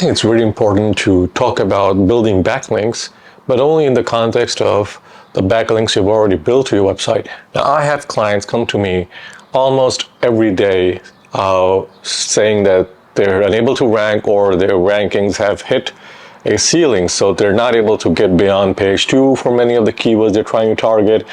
think it's really important to talk about building backlinks, but only in the context of the backlinks you've already built to your website. Now, I have clients come to me almost every day saying that they're unable to rank or their rankings have hit a ceiling, so they're not able to get beyond page 2 for many of the keywords they're trying to target,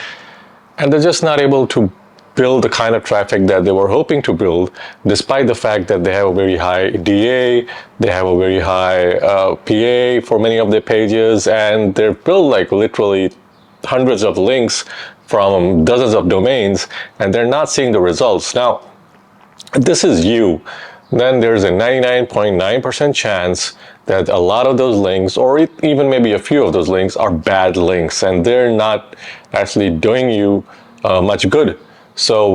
and they're just not able to build the kind of traffic that they were hoping to build, despite the fact that they have a very high DA, they have a very high PA for many of their pages, and they're built like literally hundreds of links from dozens of domains, and they're not seeing the results. Now, if this is you, then there's a 99.9% chance that a lot of those links, or even maybe a few of those links, are bad links, and they're not actually doing you much good. So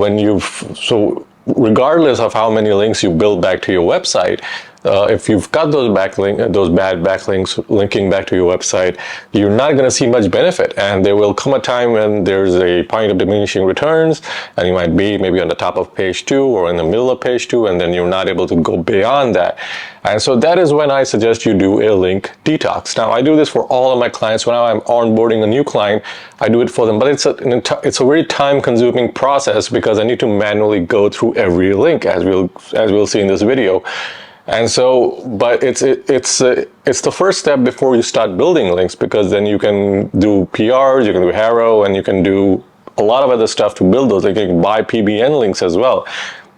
regardless of how many links you build back to your website, if you've got those bad backlinks linking back to your website, you're not going to see much benefit. And there will come a time when there's a point of diminishing returns, and you might be maybe on the top of page 2 or in the middle of page 2, and then you're not able to go beyond that. And so that is when I suggest you do a link detox. Now, I do this for all of my clients. When I'm onboarding a new client, I do it for them, but it's a very time-consuming process because I need to manually go through every link, as we'll see in this video. And so, but it's the first step before you start building links, because then you can do PRs, you can do Haro, and you can do a lot of other stuff to build those. Like you can buy PBN links as well.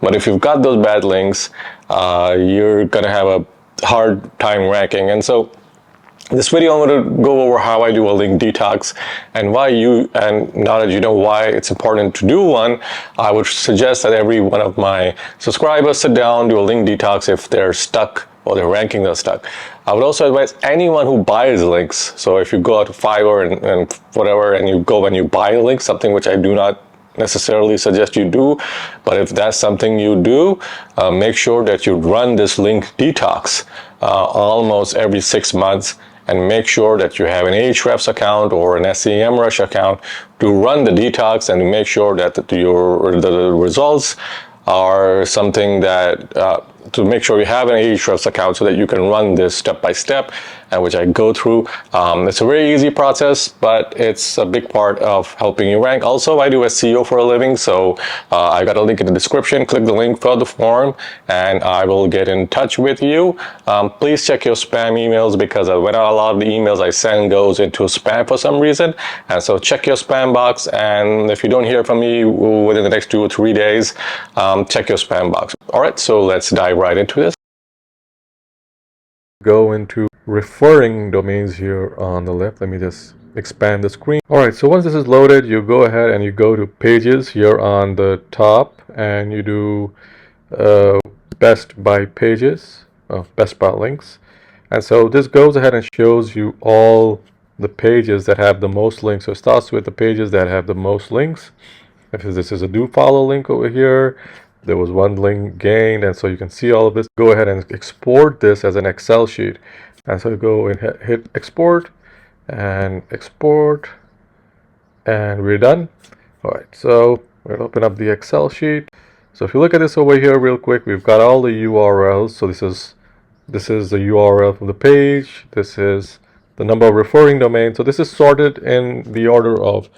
But if you've got those bad links, you're gonna have a hard time ranking. And so, this video I'm going to go over how I do a link detox and now that you know why it's important to do one, I would suggest that every one of my subscribers sit down, do a link detox if they're stuck or their rankings are stuck. I would also advise anyone who buys links. So if you go out to Fiverr and whatever, and you go and you buy a link, something which I do not necessarily suggest you do, but if that's something you do, make sure that you run this link detox almost every 6 months, and make sure that you have an Ahrefs account or an SEMrush account to run the detox and to make sure that the results are something that to make sure you have an Ahrefs account so that you can run this step by step, and which I go through. It's a very easy process, but it's a big part of helping you rank. Also, I do SEO for a living, so I got a link in the description. Click the link, fill out the form, and I will get in touch with you. Please check your spam emails, because when a lot of the emails I send goes into spam for some reason, and so check your spam box. And if you don't hear from me within the next 2 or 3 days, check your spam box. All right, so let's dive right into this. Go into referring domains here on the left. Let me just expand the screen. All right, so once this is loaded, you go ahead and you go to pages here on the top, and you do best by pages, best by links. And so this goes ahead and shows you all the pages that have the most links. So it starts with the pages that have the most links. If this is a do follow link over here, there was one link gained, and so you can see all of this. Go ahead and export this as an Excel sheet. And so go and hit export, and we're done. All right, so we'll open up the Excel sheet. So if you look at this over here real quick, we've got all the URLs. So this is the URL from the page. This is the number of referring domains. So this is sorted in the order of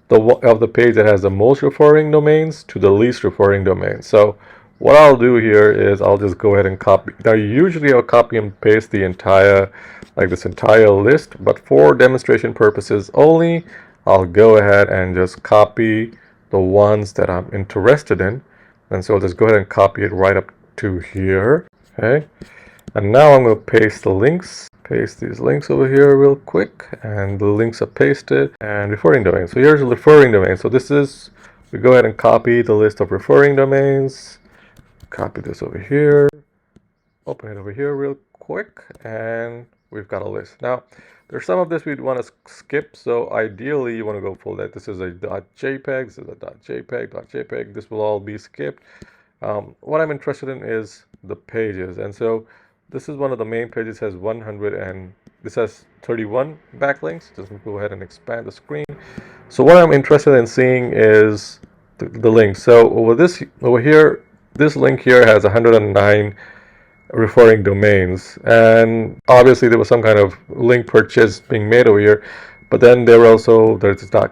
the page that has the most referring domains to the least referring domains. So what I'll do here is I'll just go ahead and copy. Now usually I'll copy and paste the entire, like this entire list, but for demonstration purposes only, I'll go ahead and just copy the ones that I'm interested in. And so I'll just go ahead and copy it right up to here. Okay. And now I'm going to paste the links. Paste these links over here real quick, and the links are pasted. And referring domains. So here's the referring domain. So this is, we go ahead and copy the list of referring domains. Copy this over here. Open it over here real quick, and we've got a list. Now, there's some of this we'd want to skip. So ideally, you want to go for that. This is a .jpeg. This is a .jpeg. This will all be skipped. What I'm interested in is the pages, and so this is one of the main pages. Has 100 and this has 31 backlinks. Just go ahead and expand the screen. So what I'm interested in seeing is the link. So over here, this link here has 109 referring domains, and obviously there was some kind of link purchase being made over here. But then there's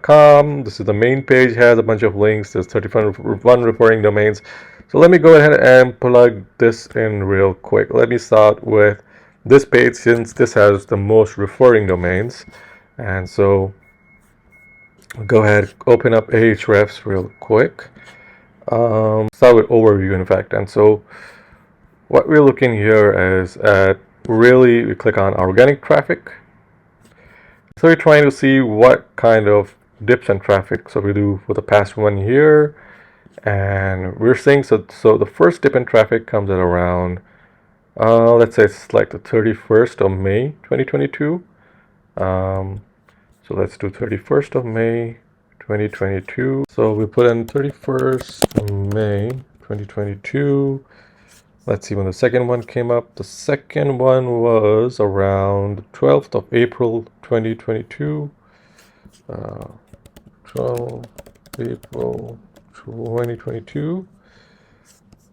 .com. This is the main page, has a bunch of links. There's 31 referring domains. So let me go ahead and plug this in real quick. Let me start with this page, since this has the most referring domains. And so I'll go ahead, open up Ahrefs real quick. Start with overview, in fact. And so what we're looking here is at, really, we click on organic traffic. So we're trying to see what kind of dips in traffic. So we do for the past 1 year, and we're seeing, so the first dip in traffic comes at around, let's say it's like the 31st of May 2022. So let's do 31st of May 2022. So we put in 31st of May 2022. Let's see when the second one came up. The second one was around 12th of April 2022. 12th April 2022.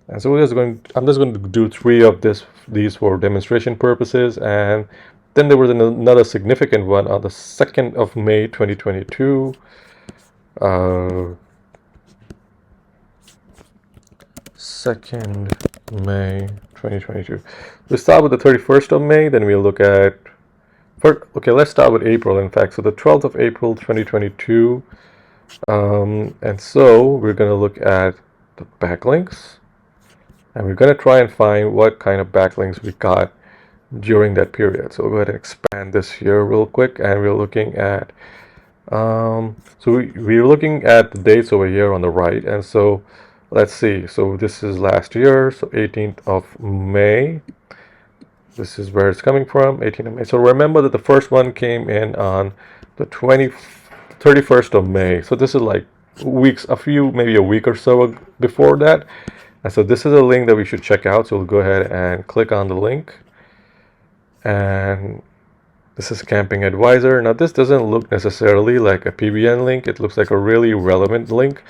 And so I'm just going to do 3 of these for demonstration purposes. And then there was another significant one on the 2nd of May 2022. 2nd May 2022. We start with the 31st of May, then we'll look at, okay, let's start with April, in fact. So the 12th of April 2022. And so we're going to look at the backlinks, and we're going to try and find what kind of backlinks we got during that period. So we'll go ahead and expand this here real quick, and we're looking at, so we're looking at the dates over here on the right. And so let's see, so this is last year, so 18th of May. This is where it's coming from, 18th of May. So remember that the first one came in on the 31st of May. So this is like weeks, maybe a week or so before that. And so this is a link that we should check out. So we'll go ahead and click on the link. And this is Camping Advisor. Now this doesn't look necessarily like a PBN link. It looks like a really relevant link.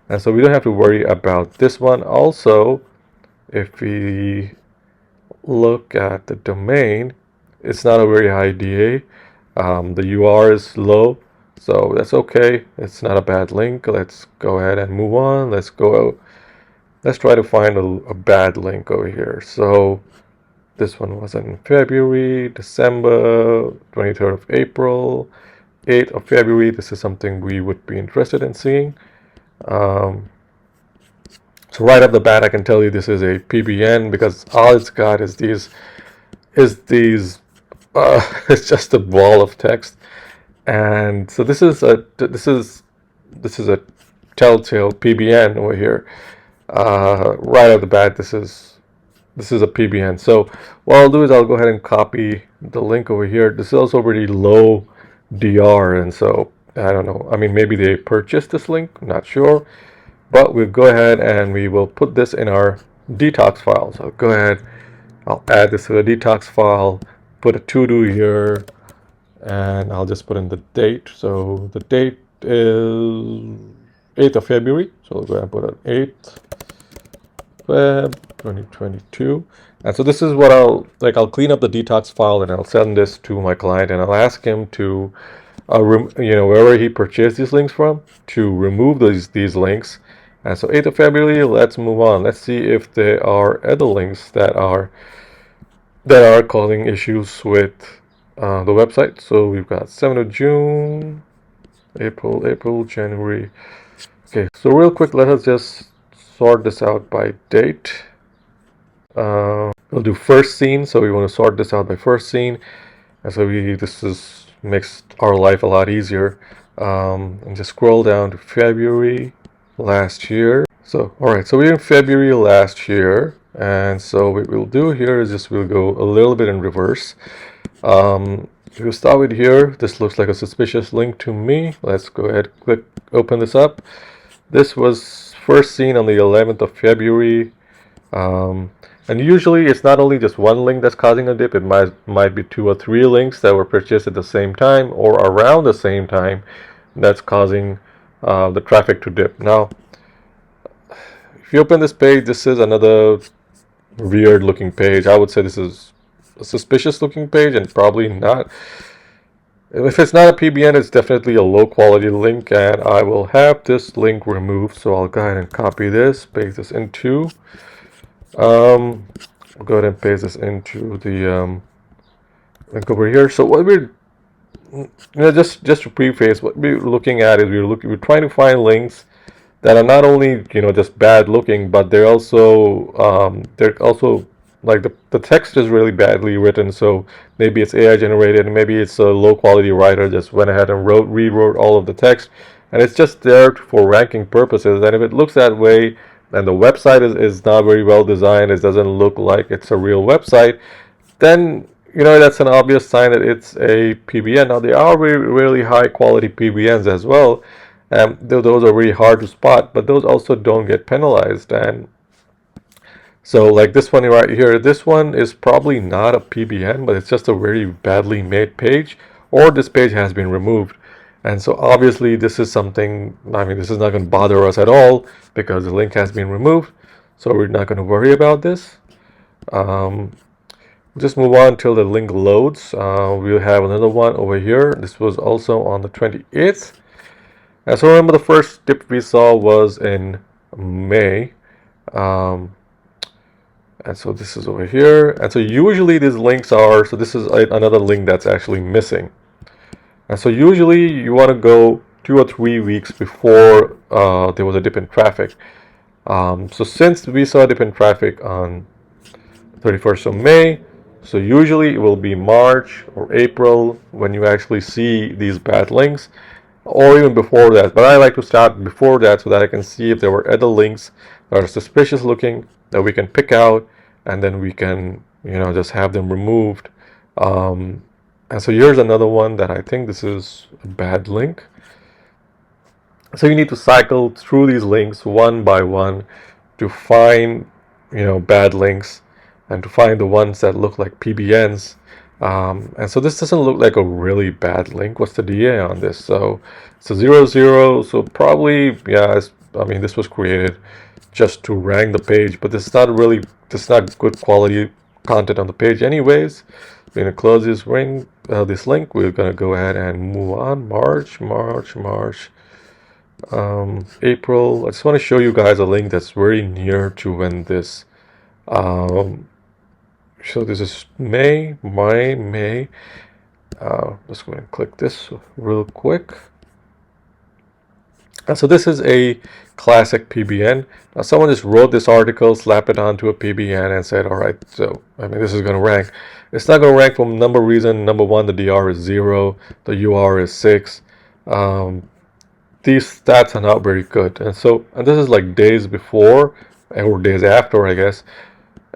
And so we don't have to worry about this one. Also, if we look at the domain, it's not a very high DA. The UR is low, so that's okay. It's not a bad link. Let's go ahead and move on. Let's try to find a bad link over here. So this one was in February, December, 23rd of April, 8th of February. This is something we would be interested in seeing. So right off the bat, I can tell you this is a PBN, because all it's got is these it's just a wall of text. And so this is a telltale PBN over here. Right off the bat, this is a PBN. So what I'll do is I'll go ahead and copy the link over here. This is also pretty low DR, and so I don't know. I mean, maybe they purchased this link, I'm not sure. But we'll go ahead and we will put this in our Detox file. So go ahead, I'll add this to the Detox file, put a to-do here, and I'll just put in the date. So the date is 8th of February. So we'll go ahead and put an 8th Feb 2022. And so this is what I'll clean up the Detox file, and I'll send this to my client, and I'll ask him to, wherever he purchased these links from, to remove these links. And so 8th of February, let's move on. Let's see if there are other links that are causing issues with the website. So we've got 7th of June, April, January. Okay, so real quick, let us just sort this out by date. We'll do first scene. So we want to sort this out by first scene. And so makes our life a lot easier. And just scroll down to February last year. So all right, so we're in February last year, and so what we'll do here is we'll go a little bit in reverse. We'll start with here. This looks like a suspicious link to me. Let's go ahead, open this up. This was first seen on the 11th of February. And usually it's not only just one link that's causing a dip, it might be 2 or 3 links that were purchased at the same time or around the same time that's causing the traffic to dip. Now, if you open this page, this is another weird looking page. I would say this is a suspicious looking page, and probably not. If it's not a PBN, it's definitely a low quality link, and I will have this link removed. So I'll go ahead and copy this, paste this into. I'll go ahead and paste this into the link over here. So what we're just to preface, what we're looking at is we're trying to find links that are not only just bad looking, but they're also like the text is really badly written. So maybe it's AI generated, maybe it's a low quality writer just went ahead and rewrote all of the text, and it's just there for ranking purposes. And if it looks that way, and the website is not very well designed, it doesn't look like it's a real website, then that's an obvious sign that it's a PBN. Now there are really high quality PBNs as well. Those are really hard to spot, but those also don't get penalized. And so like this one right here, this one is probably not a PBN, but it's just a very badly made page, or this page has been removed. And so obviously this is something, this is not going to bother us at all because the link has been removed. So we're not going to worry about this. Just move on until the link loads. We'll have another one over here. This was also on the 28th. And so remember, the first dip we saw was in May. And so this is over here. And so usually these links are, so this is another link that's actually missing. And so usually you want to go 2 or 3 weeks before there was a dip in traffic. So since we saw a dip in traffic on 31st of May, so usually it will be March or April when you actually see these bad links, or even before that. But I like to start before that so that I can see if there were other links that are suspicious looking that we can pick out, and then we can just have them removed. And so here's another one that I think this is a bad link. So you need to cycle through these links one by one to find bad links, and to find the ones that look like PBNs. And so this doesn't look like a really bad link. What's the DA on this? So it's a 00. So probably, this was created just to rank the page, but this is not good quality content on the page anyways. We're going to close this link. We're going to go ahead and move on. March, April. I just want to show you guys a link that's very near to when this so this is May. Just going to click this real quick. And so this is a classic PBN. Now someone just wrote this article, slapped it onto a PBN, and said, all right, so this is going to rank. It's not going to rank for a number of reasons. Number one, the DR is 0, the UR is 6. These stats are not very good. And this is like days before, or days after, I guess,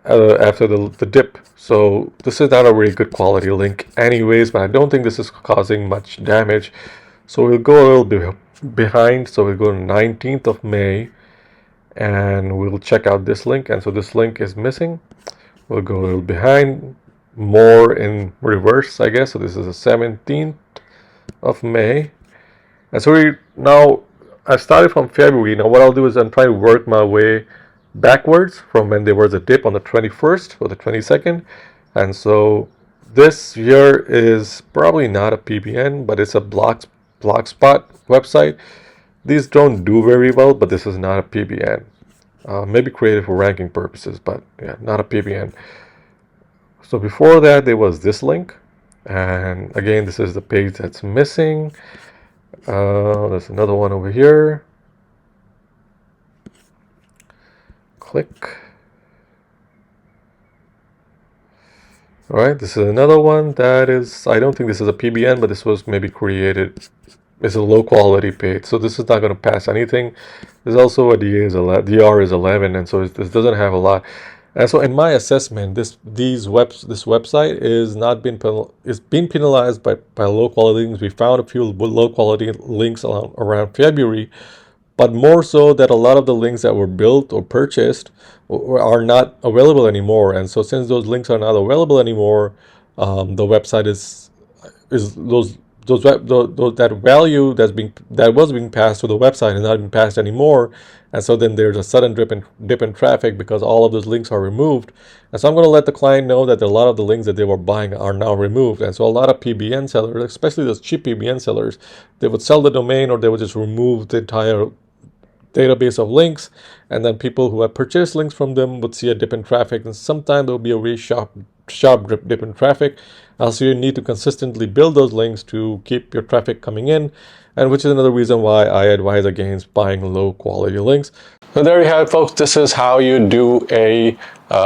after the dip. So this is not a really good quality link anyways, but I don't think this is causing much damage. So we'll go a little bit behind. So we'll go to 19th of May, and we'll check out this link. And so this link is missing. We'll go a little behind, more in reverse, I guess. So this is the 17th of May. And so I started from February. Now what I'll do is I'm trying to work my way backwards from when there was a dip on the 21st or the 22nd. And so this here is probably not a PBN, but it's a blogspot website. These don't do very well, but this is not a PBN. Maybe created for ranking purposes, but yeah, not a PBN. So before that, there was this link. And again, this is the page that's missing. There's another one over here. Click. All right, this is another one that is, I don't think this is a PBN, but this was maybe created. It's a low quality page, so this is not going to pass anything. There's also a DR is 11, and so this doesn't have a lot. And so in my assessment, this website is being penalized by low quality links. We found a few low quality links around February, but more so that a lot of the links that were built or purchased are not available anymore. And so since those links are not available anymore, the website that value that was being passed to the website is not being passed anymore, and so then there's a sudden dip in traffic because all of those links are removed. And so I'm going to let the client know that a lot of the links that they were buying are now removed. And so a lot of PBN sellers, especially those cheap PBN sellers, they would sell the domain or they would just remove the entire database of links, and then people who have purchased links from them would see a dip in traffic, and sometimes there will be a really sharp dip in traffic. Also, you need to consistently build those links to keep your traffic coming in, and which is another reason why I advise against buying low quality links. So there you have it, folks. This is how you do a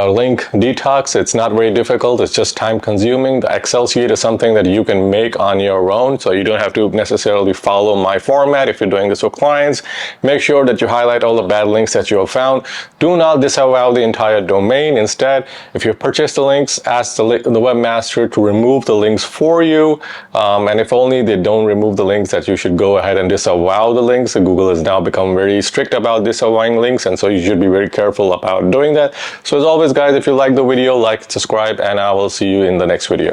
link detox. It's not very difficult. It's just time consuming. The Excel sheet is something that you can make on your own, so you don't have to necessarily follow my format. If you're doing this with clients, make sure that you highlight all the bad links that you have found. Do not disavow the entire domain. Instead, if you purchase the links, ask the webmaster to remove the links for you. And if only they don't remove the links, that you should go ahead and disavow the links. Google has now become very strict about disavowing links, and so you should be very careful about doing that. So as always, guys, if you like the video, like, subscribe, and I will see you in the next video.